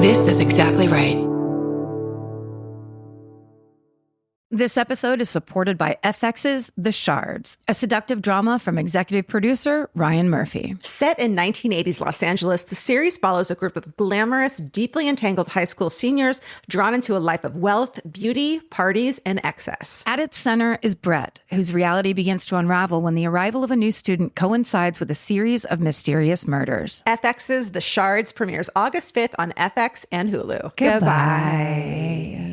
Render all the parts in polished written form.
This is exactly right. This episode is supported by FX's The Shards, a seductive drama from executive producer Ryan Murphy. Set in 1980s Los Angeles, the series follows a group of glamorous, deeply entangled high school seniors drawn into a life of wealth, beauty, parties, and excess. At its center is Brett, whose reality begins to unravel when the arrival of a new student coincides with a series of mysterious murders. FX's The Shards premieres August 5th on FX and Hulu. Goodbye.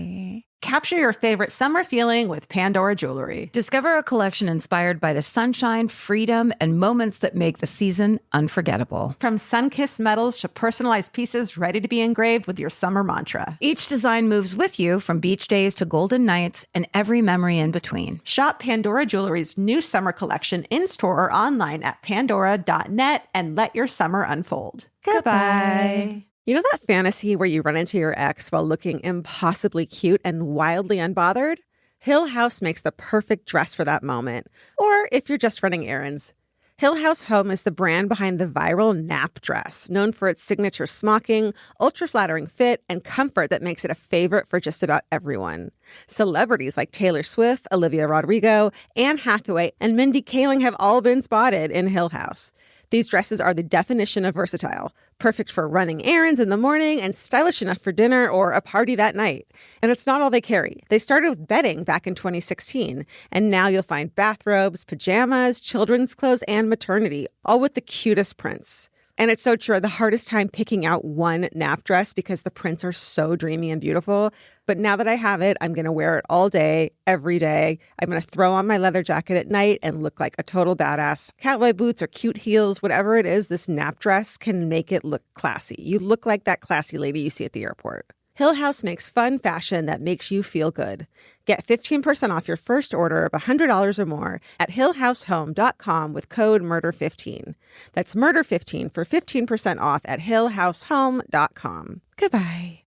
Capture your favorite summer feeling with Pandora Jewelry. Discover a collection inspired by the sunshine, freedom, and moments that make the season unforgettable. From sun-kissed metals to personalized pieces ready to be engraved with your summer mantra. Each design moves with you from beach days to golden nights and every memory in between. Shop Pandora Jewelry's new summer collection in-store or online at pandora.net and let your summer unfold. Goodbye. You know that fantasy where you run into your ex while looking impossibly cute and wildly unbothered? Hill House makes the perfect dress for that moment. Or if you're just running errands. Hill House Home is the brand behind the viral nap dress, known for its signature smocking, ultra-flattering fit, and comfort that makes it a favorite for just about everyone. Celebrities like Taylor Swift, Olivia Rodrigo, Anne Hathaway, and Mindy Kaling have all been spotted in Hill House. These dresses are the definition of versatile, perfect for running errands in the morning and stylish enough for dinner or a party that night. And it's not all they carry. They started with bedding back in 2016, and now you'll find bathrobes, pajamas, children's clothes, and maternity, all with the cutest prints. And it's so true. The hardest time picking out one nap dress because the prints are so dreamy and beautiful. But now that I have it, I'm going to wear it all day, every day. I'm going to throw on my leather jacket at night and look like a total badass. Cowboy boots or cute heels, whatever it is, this nap dress can make it look classy. You look like that classy lady you see at the airport. Hill House makes fun fashion that makes you feel good. Get 15% off your first order of $100 or more at hillhousehome.com with code MURDER15. That's MURDER15 for 15% off at hillhousehome.com. Goodbye.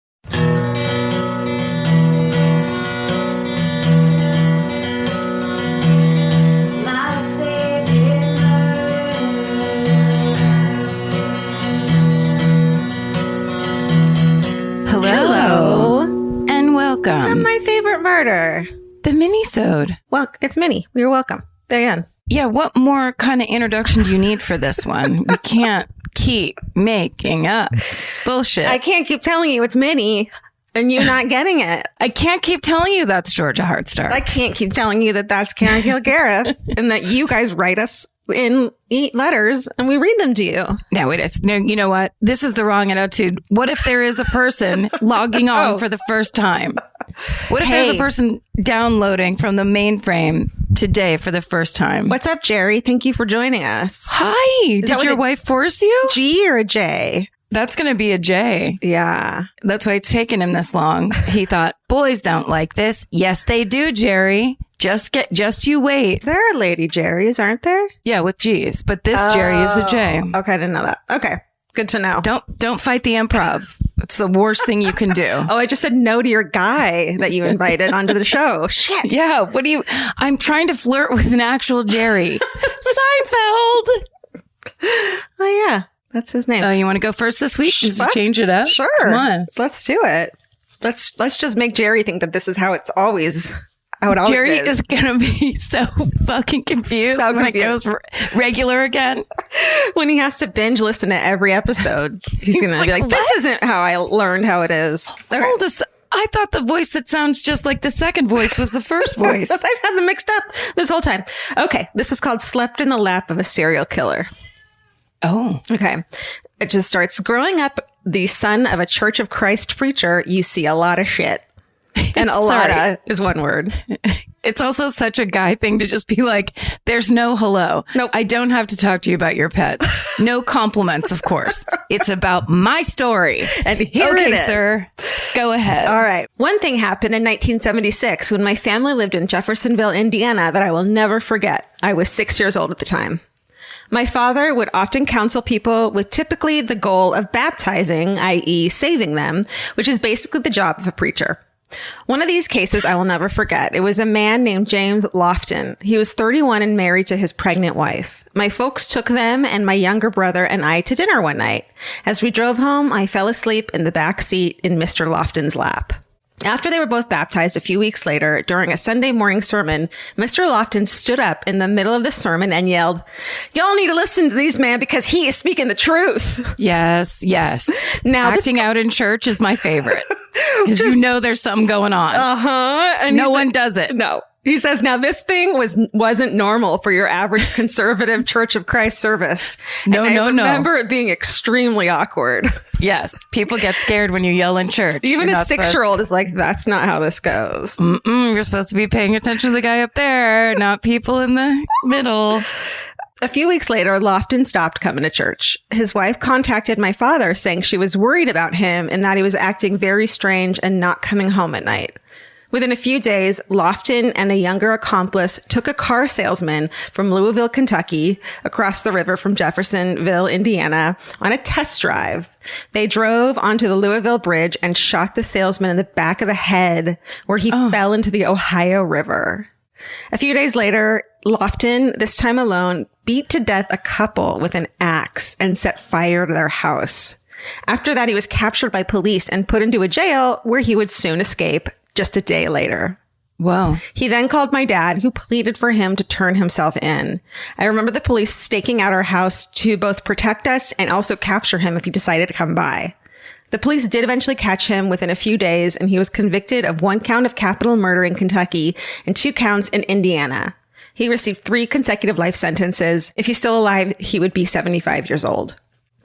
Hello. And welcome. What's my favorite murder? The Minisode. Well, it's Minnie. You're welcome. There you go. Yeah, what more kind of introduction do you need for this one? We can't keep making up bullshit. I can't keep telling you it's Minnie and you not getting it. I can't keep telling you that's Georgia Hardstar. I can't keep telling you that that's Karen Kilgariff and that you guys write us in letters and we read them to you. No, you know what? This is the wrong attitude. What if there is a person logging on for the first time? What if there's a person downloading from the mainframe today for the first time? What's up, Jerry? Thank you for joining us. Hi. Did your wife force you? G or a J? That's going to be a J. Yeah. That's why it's taken him this long. He thought, boys don't like this. Yes, they do, Jerry. Just you wait. There are lady Jerrys, aren't there? Yeah, with G's. But this Jerry is a J. Okay, I didn't know that. Okay, good to know. Don't fight the improv. It's the worst thing you can do. Oh, I just said no to your guy that you invited onto the show. Shit. Yeah, I'm trying to flirt with an actual Jerry. Seinfeld. Oh, yeah. That's his name. Oh, you want to go first this week? Just to change it up? Sure. Come on. Let's do it. Let's just make Jerry think that this is how it's always. Jerry is going to be so fucking confused when it goes regular again. When he has to binge listen to every episode, he's going to be like, this isn't how I learned how it is. Okay. I thought the voice that sounds just like the second voice was the first voice. I've had them mixed up this whole time. Okay. This is called Slept in the Lap of a Serial Killer. Oh. Okay. It just starts. Growing up the son of a Church of Christ preacher, you see a lot of shit. And a lot of is one word. It's also such a guy thing to just be like, there's no hello. Nope. I don't have to talk to you about your pets. No compliments, of course. It's about my story. And here it is. Sir, go ahead. All right. One thing happened in 1976 when my family lived in Jeffersonville, Indiana, that I will never forget. I was 6 years old at the time. My father would often counsel people with typically the goal of baptizing, i.e. saving them, which is basically the job of a preacher. One of these cases I will never forget. It was a man named James Lofton. He was 31 and married to his pregnant wife. My folks took them and my younger brother and I to dinner one night. As we drove home, I fell asleep in the back seat in Mr. Lofton's lap. After they were both baptized a few weeks later, during a Sunday morning sermon, Mr. Lofton stood up in the middle of the sermon and yelled, "Y'all need to listen to these man because he is speaking the truth." Yes, yes. Now, acting out in church is my favorite because you know there's something going on. And no one does it. No. He says, now this thing wasn't normal for your average conservative Church of Christ service. No. I remember it being extremely awkward. Yes. People get scared when you yell in church. Even a 6-year-old is like, that's not how this goes. You're supposed to be paying attention to the guy up there, not people in the middle. A few weeks later, Lofton stopped coming to church. His wife contacted my father saying she was worried about him and that he was acting very strange and not coming home at night. Within a few days, Lofton and a younger accomplice took a car salesman from Louisville, Kentucky, across the river from Jeffersonville, Indiana, on a test drive. They drove onto the Louisville Bridge and shot the salesman in the back of the head, where he fell into the Ohio River. A few days later, Lofton, this time alone, beat to death a couple with an axe and set fire to their house. After that, he was captured by police and put into a jail where he would soon escape. Just a day later. Whoa. He then called my dad, who pleaded for him to turn himself in. I remember the police staking out our house to both protect us and also capture him if he decided to come by. The police did eventually catch him within a few days, and he was convicted of 1 count of capital murder in Kentucky and 2 counts in Indiana. He received 3 consecutive life sentences. If he's still alive, he would be 75 years old.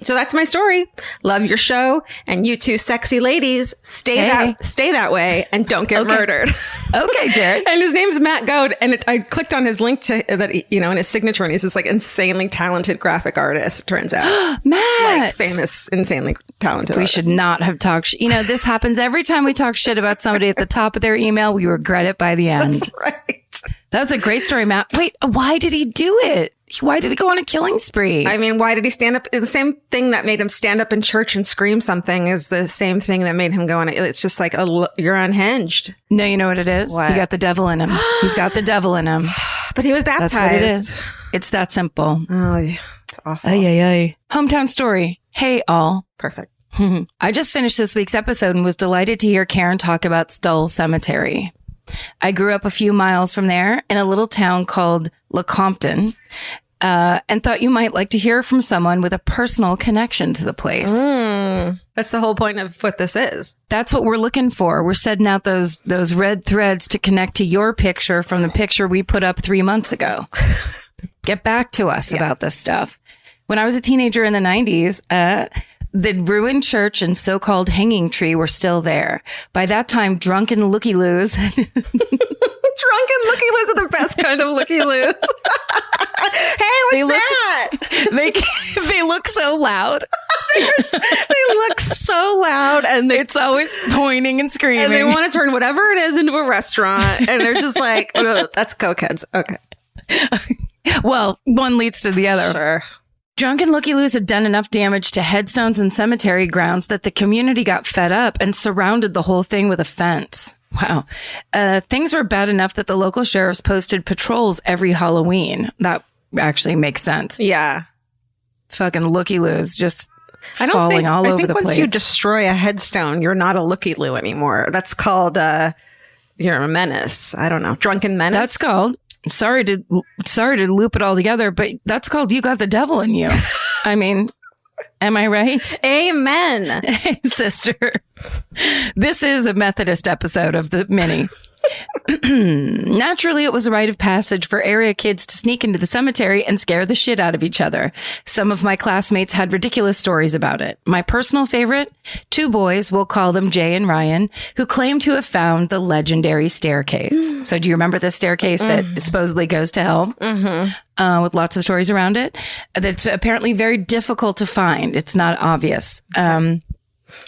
So that's my story. Love your show. And you two sexy ladies, stay that way and don't get murdered. Okay, Jared. And his name's Matt Goad. And I clicked on his link to that, in his signature, and he's this like insanely talented graphic artist, turns out. Matt. Like famous, insanely talented We artist. should not have talked. This happens every time we talk shit about somebody at the top of their email. We regret it by the end. That's right. That's a great story, Matt. Wait, why did he do it? Why did he go on a killing spree? I mean, why did he stand up? The same thing that made him stand up in church and scream something is the same thing that made him go on. It's just like, you're unhinged. No, you know what it is? What? He got the devil in him. He's got the devil in him. But he was baptized. That's what it is. It's that simple. Oh, yeah. It's awful. Ay. Hometown story. Hey, all. Perfect. I just finished this week's episode and was delighted to hear Karen talk about Stull Cemetery. I grew up a few miles from there in a little town called Lecompton, and thought you might like to hear from someone with a personal connection to the place. That's the whole point of what this is. That's what we're looking for. We're setting out those red threads to connect to your picture from the picture we put up 3 months ago. Get back to us about this stuff. When I was a teenager in the 90s, the ruined church and so-called hanging tree were still there. By that time, drunken looky-loos. Drunken looky-loos are the best kind of looky-loos. Hey, what's that? They look so loud. They look so loud, and it's always pointing and screaming. And they want to turn whatever it is into a restaurant, and they're just like, oh, that's cokeheads. Okay. Well, one leads to the other. Sure. Drunken looky-loos had done enough damage to headstones and cemetery grounds that the community got fed up and surrounded the whole thing with a fence. Wow. Things were bad enough that the local sheriffs posted patrols every Halloween. That actually makes sense. Yeah. Fucking looky-loos just falling all over the place. Once you destroy a headstone, you're not a looky-loo anymore. That's called, you're a menace. I don't know. Drunken menace? That's called... Sorry to loop it all together, but that's called you got the devil in you. I mean, am I right? Amen. Hey, sister. This is a Methodist episode of the Mini. Naturally, it was a rite of passage for area kids to sneak into the cemetery and scare the shit out of each other. Some of my classmates had ridiculous stories about it. My personal favorite, 2 boys, we'll call them Jay and Ryan, who claim to have found the legendary staircase. So do you remember the staircase that supposedly goes to hell? With lots of stories around it. That's apparently very difficult to find. It's not obvious. From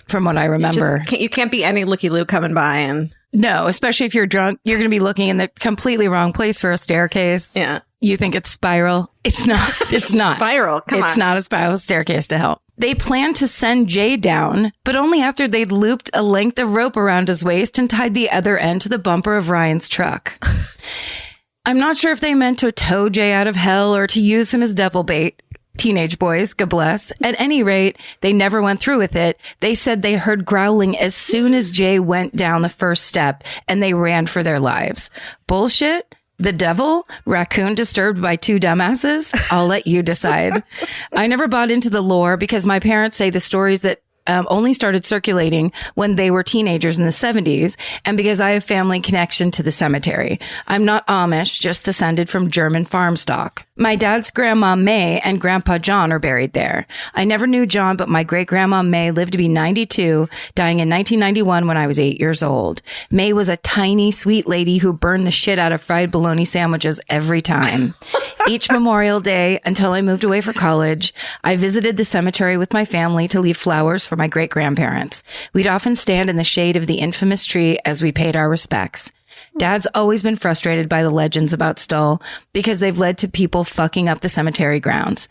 what I remember. You can't be any looky-loo coming by and... No, especially if you're drunk, you're going to be looking in the completely wrong place for a staircase. Yeah. You think it's spiral. It's not. It's not. Spiral. Come on. It's not a spiral staircase to hell. They planned to send Jay down, but only after they'd looped a length of rope around his waist and tied the other end to the bumper of Ryan's truck. I'm not sure if they meant to tow Jay out of hell or to use him as devil bait. Teenage boys, God bless. At any rate, they never went through with it. They said they heard growling as soon as Jay went down the first step, and they ran for their lives. Bullshit? The devil? Raccoon disturbed by two dumbasses? I'll let you decide. I never bought into the lore because my parents say the stories that only started circulating when they were teenagers in the 70s, and because I have family connection to the cemetery. I'm not Amish, just descended from German farm stock. My dad's grandma May and grandpa John are buried there. I never knew John, but my great-grandma May lived to be 92, dying in 1991 when I was 8 years old. May was a tiny, sweet lady who burned the shit out of fried bologna sandwiches every time. Each Memorial Day, until I moved away for college, I visited the cemetery with my family to leave flowers for my great-grandparents. We'd often stand in the shade of the infamous tree as we paid our respects. Dad's always been frustrated by the legends about Stull because they've led to people fucking up the cemetery grounds.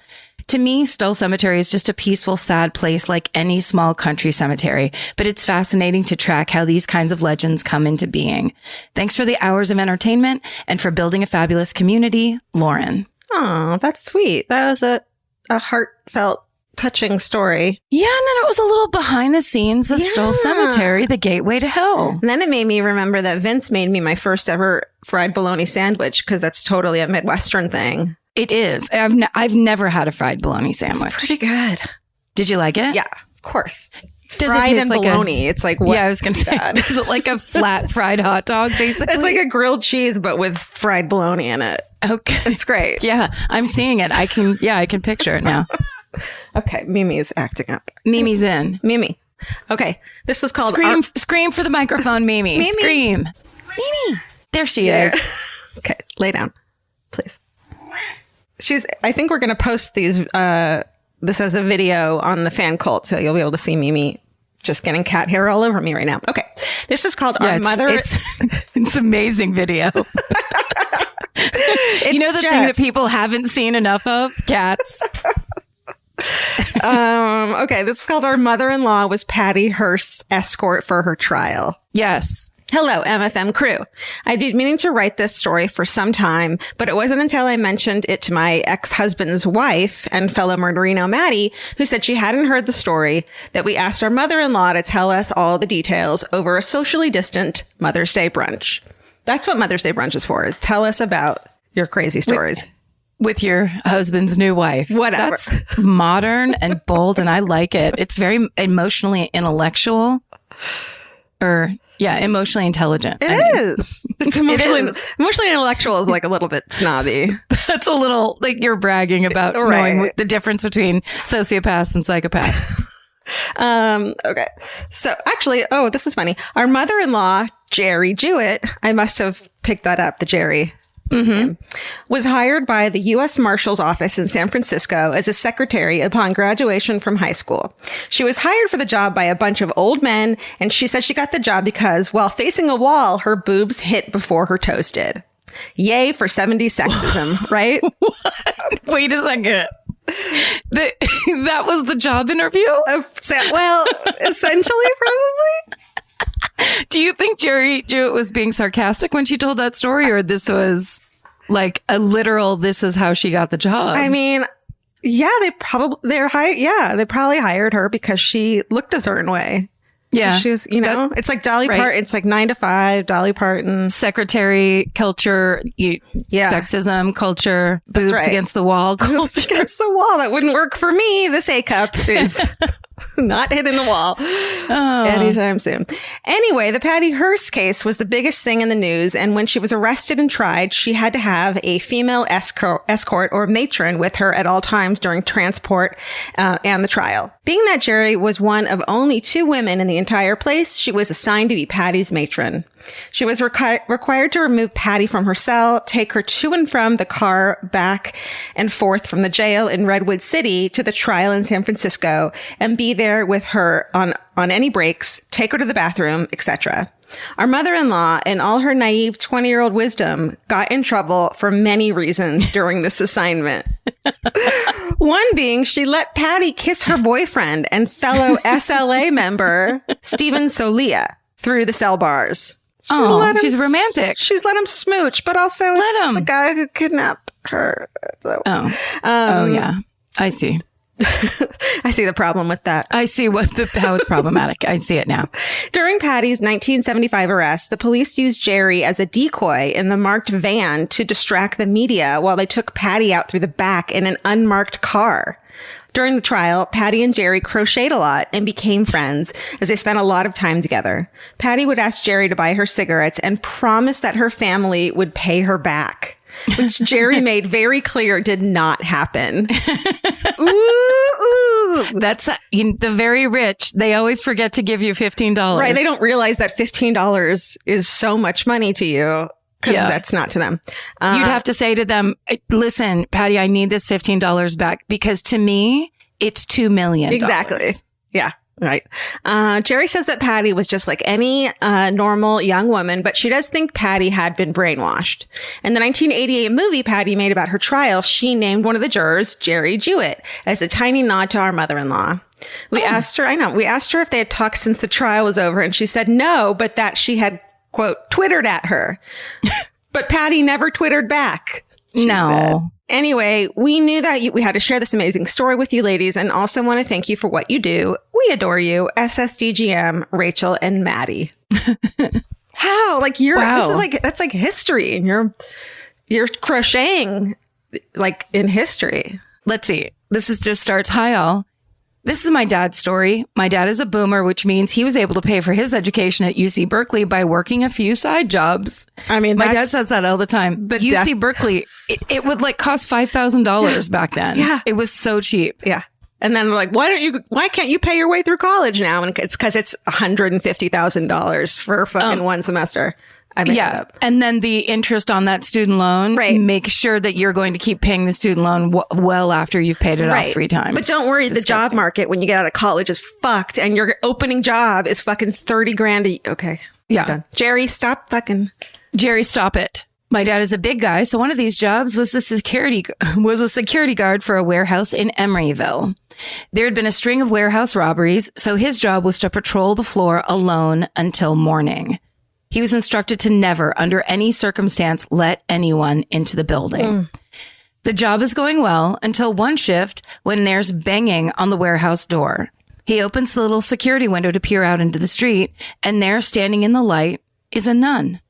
To me, Stull Cemetery is just a peaceful, sad place like any small country cemetery, but it's fascinating to track how these kinds of legends come into being. Thanks for the hours of entertainment and for building a fabulous community, Lauren. Oh, that's sweet. That was a heartfelt, touching story. Yeah, and then it was a little behind the scenes of Stull Cemetery, the gateway to hell. And then it made me remember that Vince made me my first ever fried bologna sandwich, because that's totally a Midwestern thing. It is. I've never had a fried bologna sandwich. It's pretty good. Did you like it? Yeah, of course. Does fried it taste and like bologna. It's like, what? Yeah, I was going to say, is it like a flat fried hot dog, basically? It's like a grilled cheese, but with fried bologna in it. Okay. It's great. Yeah, I'm seeing it. I can picture it now. Okay, Mimi is acting up. Mimi's in. Mimi. Okay, this is called... Scream for the microphone, Mimi. Mimi. Scream. Mimi. There she is. Okay, lay down, please. I think we're going to post this as a video on the fan cult, so you'll be able to see Mimi just getting cat hair all over me right now. Okay, this is called Our Mother... It's amazing video. You know the thing that people haven't seen enough of? Cats. Okay, this is called Our Mother-in-Law Was Patty Hearst's Escort for Her Trial. Yes. Hello, MFM crew. I've been meaning to write this story for some time, but it wasn't until I mentioned it to my ex-husband's wife and fellow murderino Maddie, who said she hadn't heard the story, that we asked our mother-in-law to tell us all the details over a socially distant Mother's Day brunch. That's what Mother's Day brunch is for, is tell us about your crazy stories. With your husband's new wife. Whatever. That's modern and bold, and I like it. It's very emotionally intellectual. Emotionally intelligent. It is. It's emotionally intellectual is like a little bit snobby. That's a little like you're bragging about knowing the difference between sociopaths and psychopaths. Okay. So actually, this is funny. Our mother-in-law, Jerry Jewett, I must have picked that up, the Jerry. Was hired by the U.S. Marshal's office in San Francisco as a secretary upon graduation from high school. She was hired for the job by a bunch of old men, and she said she got the job because, while facing a wall, her boobs hit before her toes did. Yay for 70s sexism, right? What? Wait a second. That was the job interview? Well, essentially, probably. Do you think Jerry Jewett was being sarcastic when she told that story, or this was like a literal, this is how she got the job? I mean, yeah, they probably hired her because she looked a certain way. Yeah. She was, it's like Dolly Parton. It's like 9 to 5, Dolly Parton. Secretary culture, sexism culture, boobs against the wall culture. Boobs against the wall. That wouldn't work for me. This A-cup is... not hitting the wall anytime soon. Anyway, the Patty Hearst case was the biggest thing in the news, and when she was arrested and tried, she had to have a female escort or matron with her at all times during transport and the trial. Being that Jerry was one of only 2 women in the entire place, she was assigned to be Patty's matron. She was required to remove Patty from her cell, take her to and from the car, back and forth from the jail in Redwood City to the trial in San Francisco, and be there with her on any breaks, take her to the bathroom, etc. Our mother-in-law, in all her naive 20-year-old wisdom, got in trouble for many reasons during this assignment. One being she let Patty kiss her boyfriend and fellow SLA member, Stephen Solia, through the cell bars. She's romantic. She's let him smooch, but also it's the guy who kidnapped her. So, yeah. I see. I see the problem with that. I see how it's problematic. I see it now. During Patty's 1975 arrest, the police used Jerry as a decoy in the marked van to distract the media while they took Patty out through the back in an unmarked car. During the trial, Patty and Jerry crocheted a lot and became friends as they spent a lot of time together. Patty would ask Jerry to buy her cigarettes and promise that her family would pay her back, which Jerry made very clear did not happen. Ooh. That's the very rich. They always forget to give you $15. Right. They don't realize that $15 is so much money to you. Because that's not to them. You'd have to say to them, listen, Patty, I need this $15 back because to me, it's $2 million. Exactly. Yeah. Right. Jerry says that Patty was just like any normal young woman, but she does think Patty had been brainwashed. In the 1988 movie Patty made about her trial, she named one of the jurors Jerry Jewett as a tiny nod to our mother-in-law. We asked her if they had talked since the trial was over, and she said no, but that she had, quote, twittered at her. But Patty never twittered back. No. Said. Anyway, we knew that we had to share this amazing story with you ladies, and also want to thank you for what you do. We adore you. SSDGM, Rachel and Maddie. How? Like this is that's like history, and you're crocheting like in history. Let's see. This just starts high all. This is my dad's story. My dad is a boomer, which means he was able to pay for his education at UC Berkeley by working a few side jobs. I mean, my dad says that all the time. UC Berkeley, it would like cost $5,000 back then. Yeah. It was so cheap. Yeah. And then we're like, why can't you pay your way through college now? And it's because it's $150,000 for fucking one semester. I made that up. And then the interest on that student loan, make sure that you're going to keep paying the student loan well after you've paid it off 3 times. But don't worry, the job market when you get out of college is fucked, and your opening job is fucking $30,000. Okay. Yeah. Done. Jerry, stop fucking. Jerry, stop it. My dad is a big guy, so one of these jobs was a security guard for a warehouse in Emeryville. There had been a string of warehouse robberies, so his job was to patrol the floor alone until morning. He was instructed to never, under any circumstance, let anyone into the building. The job is going well until one shift when there's banging on the warehouse door. He opens the little security window to peer out into the street, and there, standing in the light, is a nun.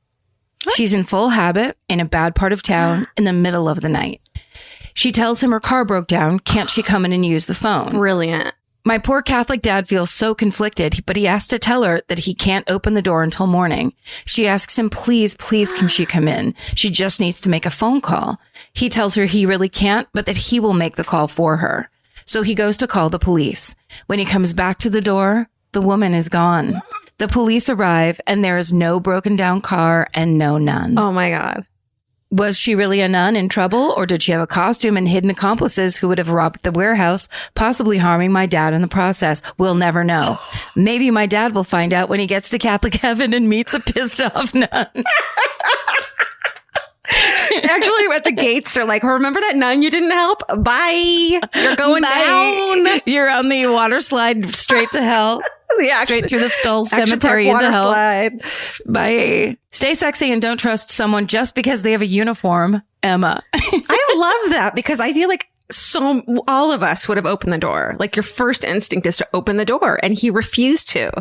What? She's in full habit in a bad part of town in the middle of the night. She tells him her car broke down. Can't she come in and use the phone? Brilliant. My poor Catholic dad feels so conflicted, but he has to tell her that he can't open the door until morning. She asks him, please, can she come in? She just needs to make a phone call. He tells her he really can't, but that he will make the call for her. So he goes to call the police. When he comes back to the door, the woman is gone. The police arrive, and there is no broken down car and no nun. Oh my God. Was she really a nun in trouble, or did she have a costume and hidden accomplices who would have robbed the warehouse, possibly harming my dad in the process? We'll never know. Maybe my dad will find out when he gets to Catholic heaven and meets a pissed off nun. Actually, at the gates, they're like, remember that nun you didn't help? Bye. You're going down. You're on the water slide straight to hell. Straight through the Stoll Cemetery into hell. Slide. Bye. Stay sexy and don't trust someone just because they have a uniform, Emma. I love that because I feel like all of us would have opened the door. Like your first instinct is to open the door, and he refused to.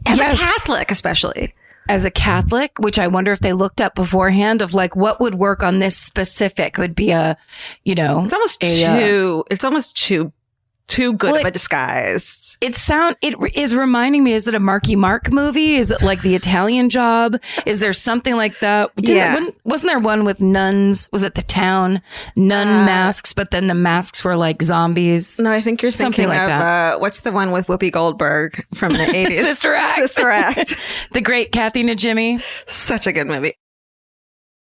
As a Catholic, especially. As a Catholic, which I wonder if they looked up beforehand of like what would work on this specific would be it's almost too good of a disguise. this. It is reminding me, is it a Marky Mark movie? Is it like The Italian Job? Is there something like that? Wasn't there one with nuns? Was it The Town? Nun masks, but then the masks were like zombies. No, I think you're thinking like of, that. what's the one with Whoopi Goldberg from the 80s? Sister Act. Sister Act. The great Kathy Najimy. Such a good movie.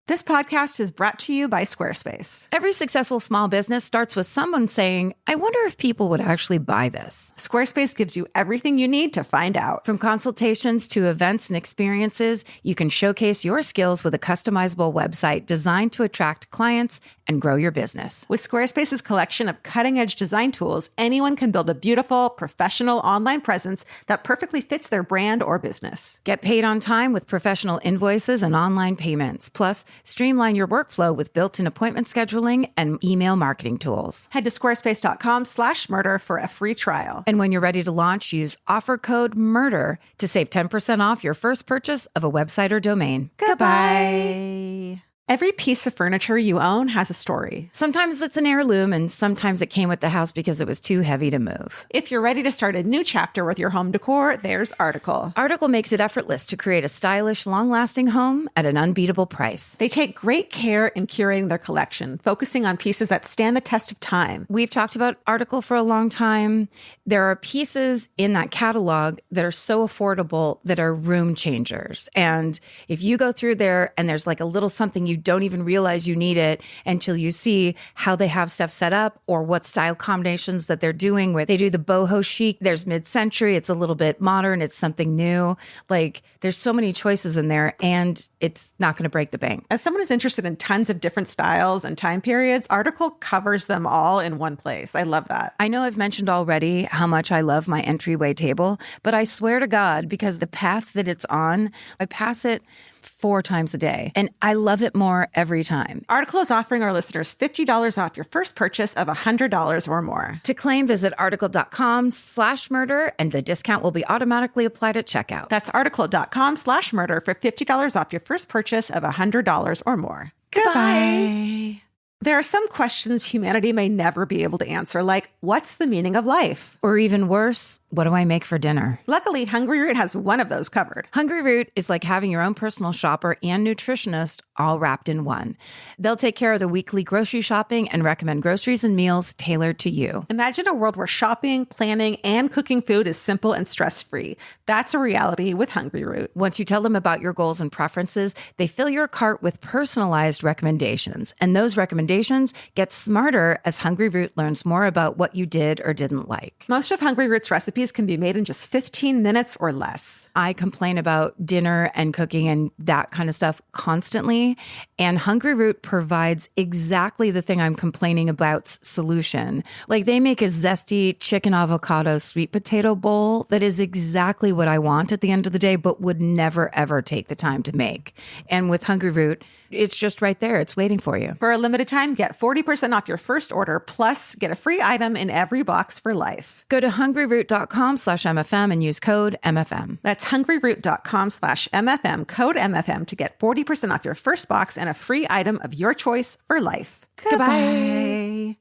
This podcast is brought to you by Squarespace. Every successful small business starts with someone saying, I wonder if people would actually buy this. Squarespace gives you everything you need to find out. From consultations to events and experiences, you can showcase your skills with a customizable website designed to attract clients and grow your business. With Squarespace's collection of cutting-edge design tools, anyone can build a beautiful, professional online presence that perfectly fits their brand or business. Get paid on time with professional invoices and online payments. Plus, streamline your workflow with built-in appointment scheduling and email marketing tools. Head to squarespace.com/murder for a free trial. And when you're ready to launch, use offer code MURDER to save 10% off your first purchase of a website or domain. Goodbye. Every piece of furniture you own has a story. Sometimes it's an heirloom, and sometimes it came with the house because it was too heavy to move. If you're ready to start a new chapter with your home decor, there's Article. Article makes it effortless to create a stylish, long-lasting home at an unbeatable price. They take great care in curating their collection, focusing on pieces that stand the test of time. We've talked about Article for a long time. There are pieces in that catalog that are so affordable that are room changers. And if you go through there and there's like a little something you don't even realize you need it until you see how they have stuff set up or what style combinations that they're doing with. They do the boho chic. There's mid-century. It's a little bit modern. It's something new. Like there's so many choices in there and it's not going to break the bank. As someone who's interested in tons of different styles and time periods, Article covers them all in one place. I love that. I know I've mentioned already how much I love my entryway table, but I swear to God, because the path that it's on, I pass it 4 times a day. And I love it more every time. Article is offering our listeners $50 off your first purchase of $100 or more. To claim, visit article.com/murder and the discount will be automatically applied at checkout. That's article.com/murder for $50 off your first purchase of $100 or more. Goodbye. There are some questions humanity may never be able to answer, like, what's the meaning of life? Or even worse, what do I make for dinner? Luckily, Hungry Root has one of those covered. Hungry Root is like having your own personal shopper and nutritionist all wrapped in one. They'll take care of the weekly grocery shopping and recommend groceries and meals tailored to you. Imagine a world where shopping, planning, and cooking food is simple and stress-free. That's a reality with Hungry Root. Once you tell them about your goals and preferences, they fill your cart with personalized recommendations. And those recommendations get smarter as Hungry Root learns more about what you did or didn't like. Most of Hungry Root's recipes can be made in just 15 minutes or less. I complain about dinner and cooking and that kind of stuff constantly. And Hungry Root provides exactly the thing I'm complaining about's solution. Like they make a zesty chicken avocado sweet potato bowl that is exactly what I want at the end of the day, but would never, ever take the time to make. And with Hungry Root, it's just right there. It's waiting for you. For a limited time, get 40% off your first order, plus get a free item in every box for life. Go to hungryroot.com/MFM and use code MFM. That's hungryroot.com/MFM, code MFM to get 40% off your first box and a free item of your choice for life. Goodbye.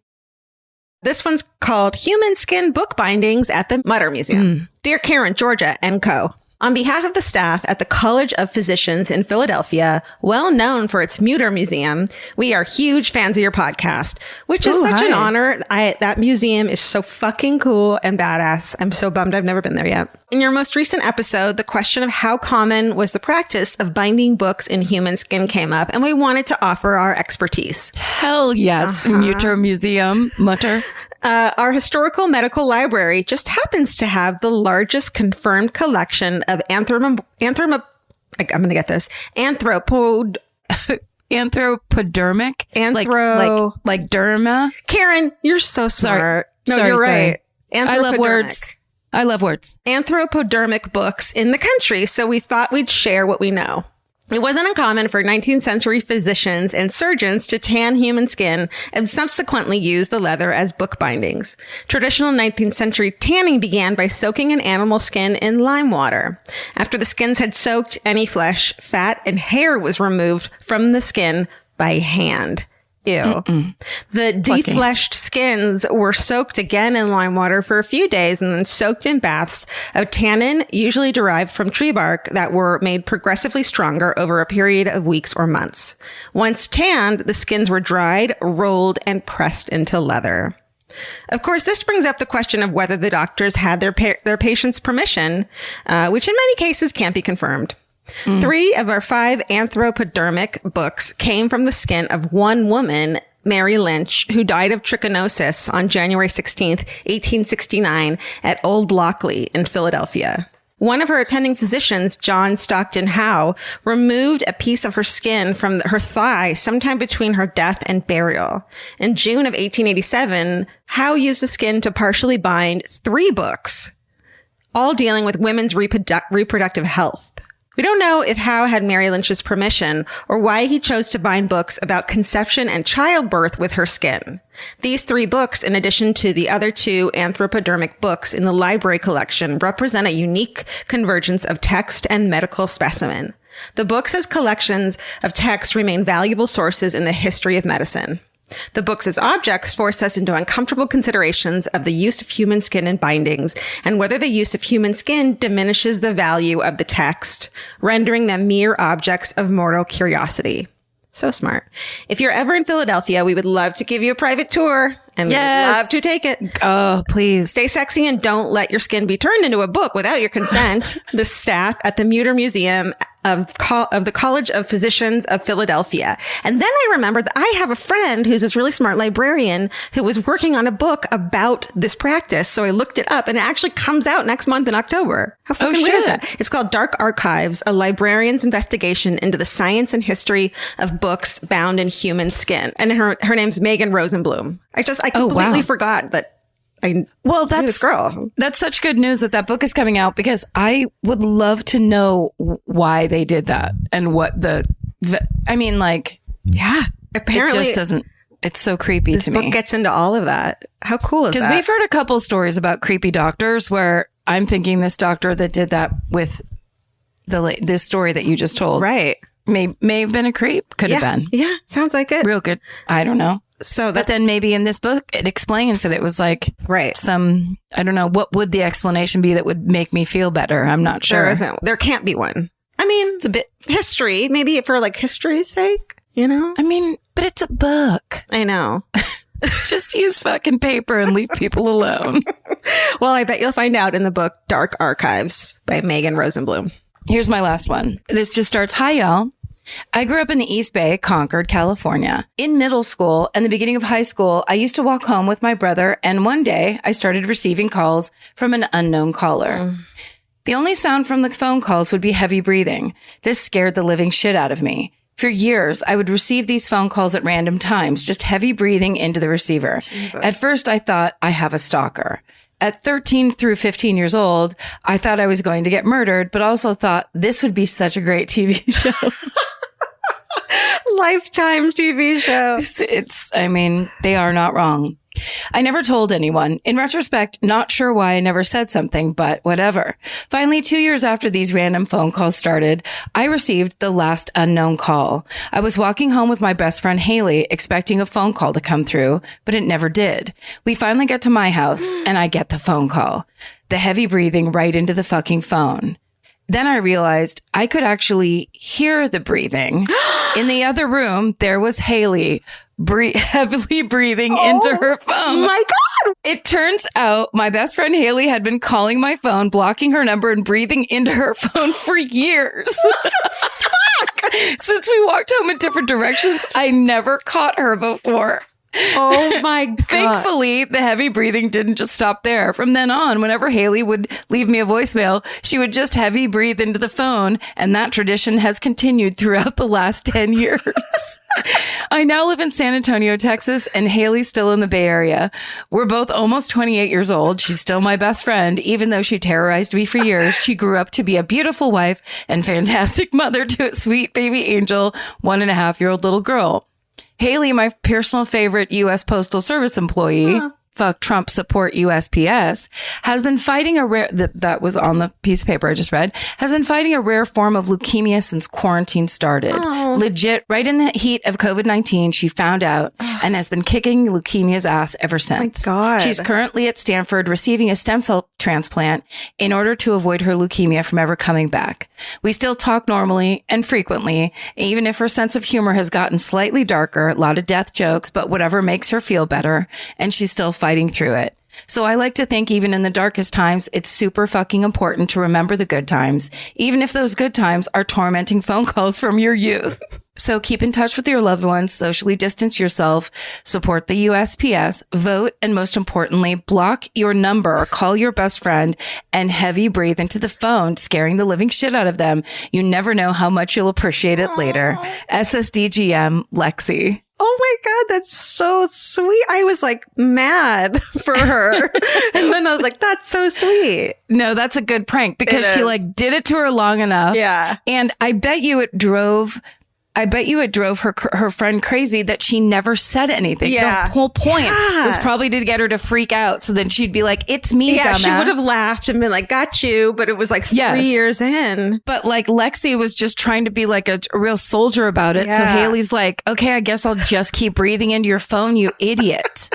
This one's called Human Skin Book Bindings at the Mutter Museum. Dear Karen, Georgia, and co. On behalf of the staff at the College of Physicians in Philadelphia, well known for its Mutter Museum, we are huge fans of your podcast, which is such an honor. That museum is so fucking cool and badass. I'm so bummed I've never been there yet. In your most recent episode, the question of how common was the practice of binding books in human skin came up, and we wanted to offer our expertise. Hell yes, Mutter Museum, Mutter. Our historical medical library just happens to have the largest confirmed collection of anthropomorphic Anthropodermic? Like derma? Karen, you're so smart. You're right. I love words. Anthropodermic books in the country, so we thought we'd share what we know. It wasn't uncommon for 19th century physicians and surgeons to tan human skin and subsequently use the leather as book bindings. Traditional 19th century tanning began by soaking an animal skin in lime water. After the skins had soaked, any flesh, fat, and hair was removed from the skin by hand. Ew. Mm-mm. The defleshed skins were soaked again in lime water for a few days and then soaked in baths of tannin, usually derived from tree bark, that were made progressively stronger over a period of weeks or months. Once tanned, the skins were dried, rolled, and pressed into leather. Of course, this brings up the question of whether the doctors had their patients' permission, which in many cases can't be confirmed. 3 of our 5 anthropodermic books came from the skin of one woman, Mary Lynch, who died of trichinosis on January 16th, 1869 at Old Blockley in Philadelphia. One of her attending physicians, John Stockton Howe, removed a piece of her skin from her thigh sometime between her death and burial. In June of 1887, Howe used the skin to partially bind 3 books, all dealing with women's reproductive health. We don't know if Howe had Mary Lynch's permission or why he chose to bind books about conception and childbirth with her skin. These 3 books, in addition to the other 2 anthropodermic books in the library collection, represent a unique convergence of text and medical specimen. The books as collections of text remain valuable sources in the history of medicine. The books as objects force us into uncomfortable considerations of the use of human skin in bindings and whether the use of human skin diminishes the value of the text, rendering them mere objects of mortal curiosity. So smart. If you're ever in Philadelphia, we would love to give you a private tour and we'd love to take it. Oh, please. Stay sexy and don't let your skin be turned into a book without your consent. The staff at the Muter Museum of the College of Physicians of Philadelphia. And then I remembered that I have a friend who's this really smart librarian who was working on a book about this practice. So I looked it up and it actually comes out next month in October. How fucking weird is that? It's called Dark Archives, a librarian's investigation into the science and history of books bound in human skin. And her name's Megan Rosenblum. I completely forgot that I knew this girl. That's such good news that book is coming out, because I would love to know why they did that and what apparently it just doesn't. It's so creepy to me. This book gets into all of that. How cool is that? Because we've heard a couple stories about creepy doctors where I'm thinking this doctor that did that with this story that you just told. Right. May have been a creep. Could have been. Yeah. Sounds like it. Real good. I don't know. But then maybe in this book, it explains that it was like some, I don't know, what would the explanation be that would make me feel better? I'm not sure. There isn't. There can't be one. I mean, it's a bit history, maybe for like history's sake, you know? I mean, but it's a book. I know. Just use fucking paper and leave people alone. Well, I bet you'll find out in the book Dark Archives by Megan Rosenblum. Here's my last one. This just starts, hi, y'all. I grew up in the East Bay, Concord, California. In middle school and the beginning of high school, I used to walk home with my brother, and one day I started receiving calls from an unknown caller. The only sound from the phone calls would be heavy breathing. This scared the living shit out of me. For years, I would receive these phone calls at random times, just heavy breathing into the receiver. Jesus. At first, I thought, I have a stalker. At 13 through 15 years old, I thought I was going to get murdered, but also thought this would be such a great TV show. Lifetime TV show. They are not wrong. I never told anyone. In retrospect, not sure why I never said something, but whatever. Finally, 2 years after these random phone calls started, I received the last unknown call. I was walking home with my best friend Haley, expecting a phone call to come through, but it never did. We finally get to my house, and I get the phone call. The heavy breathing right into the fucking phone. Then I realized I could actually hear the breathing. In the other room, there was Haley heavily breathing into her phone. My God. It turns out my best friend Haley had been calling my phone, blocking her number, and breathing into her phone for years. What the fuck? Since we walked home in different directions, I never caught her before. Oh my God. Thankfully, the heavy breathing didn't just stop there. From then on, whenever Haley would leave me a voicemail, she would just heavy breathe into the phone, and that tradition has continued throughout the last 10 years. I now live in San Antonio, Texas, and Haley's still in the Bay Area. We're both almost 28 years old. She's still my best friend, even though she terrorized me for years. She grew up to be a beautiful wife and fantastic mother to a sweet baby angel, 1.5-year-old little girl. Haley, my personal favorite U.S. Postal Service employee, fuck Trump support USPS, has been fighting a rare, that was on the piece of paper I just read, has been fighting a rare form of leukemia since quarantine started. Oh. Legit, right in the heat of COVID-19, she found out and has been kicking leukemia's ass ever since. My God. She's currently at Stanford receiving a stem cell transplant in order to avoid her leukemia from ever coming back. We still talk normally and frequently, even if her sense of humor has gotten slightly darker, a lot of death jokes, but whatever makes her feel better, and she's still fighting through it. So I like to think even in the darkest times, it's super fucking important to remember the good times, even if those good times are tormenting phone calls from your youth. So keep in touch with your loved ones, socially distance yourself, support the USPS, vote, and most importantly, block your number or call your best friend and heavy breathe into the phone, scaring the living shit out of them. You never know how much you'll appreciate it later. SSDGM, Lexi. Oh my God, that's so sweet. I was like mad for her. And then I was like, that's so sweet. No, that's a good prank because she like did it to her long enough. Yeah. And I bet you it drove her friend crazy that she never said anything. Yeah. The whole point was probably to get her to freak out. So then she'd be like, it's me, yeah, dumbass. she would have laughed and been like, got you. But it was like 3 years in. But like Lexi was just trying to be like a real soldier about it. Yeah. So Haley's like, okay, I guess I'll just keep breathing into your phone, you idiot.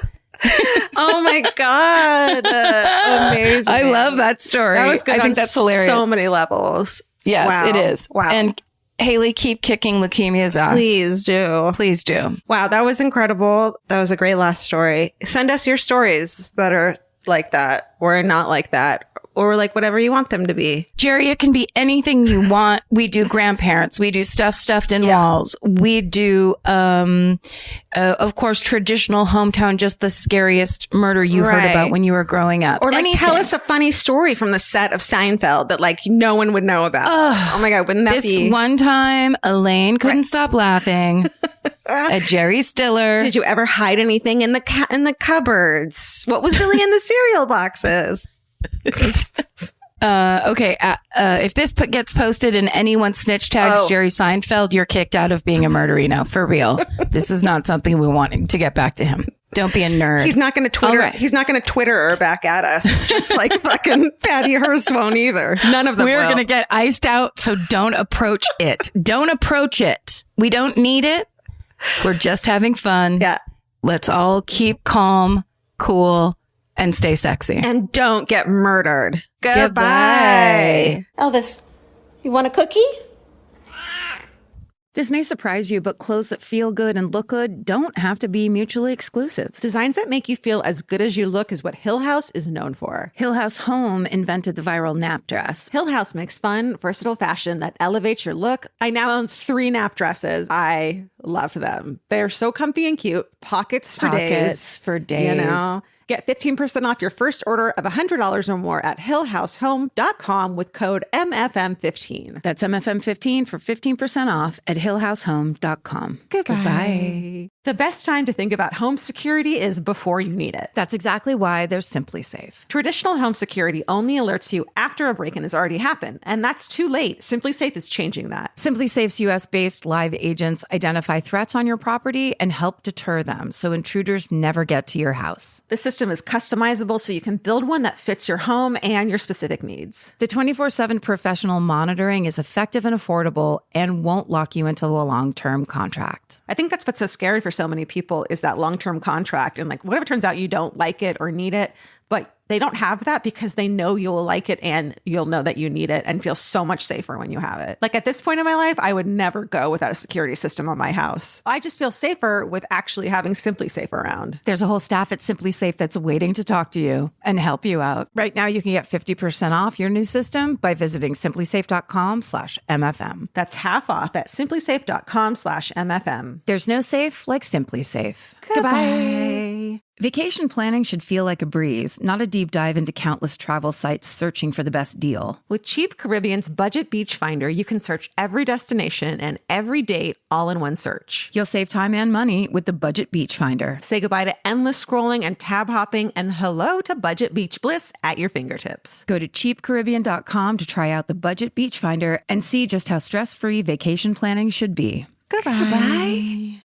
Oh my God. Amazing. I love that story. That was good. I think that's hilarious. So many levels. Yes, wow. It is. Wow. And Haley, keep kicking leukemia's ass. Please do. Please do. Wow, that was incredible. That was a great last story. Send us your stories that are like that or not like that or like whatever you want them to be. Jerry, it can be anything you want. We do grandparents. We do stuff stuffed in walls. We do, of course, traditional hometown, just the scariest murder you heard about when you were growing up. Or like tell us a funny story from the set of Seinfeld that like no one would know about. Oh my God, wouldn't that be? This one time, Elaine couldn't stop laughing at Jerry Stiller. Did you ever hide anything in the cupboards? What was really in the cereal boxes? Okay. If this gets posted and anyone snitch tags Jerry Seinfeld, you're kicked out of being a murderino for real. This is not something we want to get back to him. Don't be a nerd. He's not going to Twitter. Right. He's not going to Twitter her back at us. Just like fucking Patty Hearst won't either. None of them. We're going to get iced out. So don't approach it. Don't approach it. We don't need it. We're just having fun. Yeah. Let's all keep calm, cool, and stay sexy. And don't get murdered. Goodbye. Elvis, you want a cookie? This may surprise you, but clothes that feel good and look good don't have to be mutually exclusive. Designs that make you feel as good as you look is what Hill House is known for. Hill House Home invented the viral nap dress. Hill House makes fun, versatile fashion that elevates your look. I now own 3 nap dresses. I love them. They're so comfy and cute. Pockets for days. You know? Get 15% off your first order of $100 or more at hillhousehome.com with code MFM15. That's MFM15 for 15% off at hillhousehome.com. Goodbye. The best time to think about home security is before you need it. That's exactly why there's Simply Safe. Traditional home security only alerts you after a break-in has already happened, and that's too late. Simply Safe is changing that. Simply Safe's US-based live agents identify threats on your property and help deter them so intruders never get to your house. The system is customizable so you can build one that fits your home and your specific needs. The 24/7 professional monitoring is effective and affordable and won't lock you into a long-term contract. I think that's what's so scary for so many people is that long-term contract. And like, what if it turns out you don't like it or need it, but they don't have that because they know you'll like it and you'll know that you need it and feel so much safer when you have it. Like at this point in my life, I would never go without a security system on my house. I just feel safer with actually having Simply Safe around. There's a whole staff at Simply Safe that's waiting to talk to you and help you out. Right now, you can get 50% off your new system by visiting simplysafe.com/MFM. That's half off at simplysafe.com/MFM. There's no safe like Simply Safe. Goodbye. Vacation planning should feel like a breeze, not a deep dive into countless travel sites searching for the best deal. With Cheap Caribbean's Budget Beach Finder, you can search every destination and every date all in one search. You'll save time and money with the Budget Beach Finder. Say goodbye to endless scrolling and tab hopping and hello to Budget Beach Bliss at your fingertips. Go to cheapcaribbean.com to try out the Budget Beach Finder and see just how stress-free vacation planning should be. Goodbye.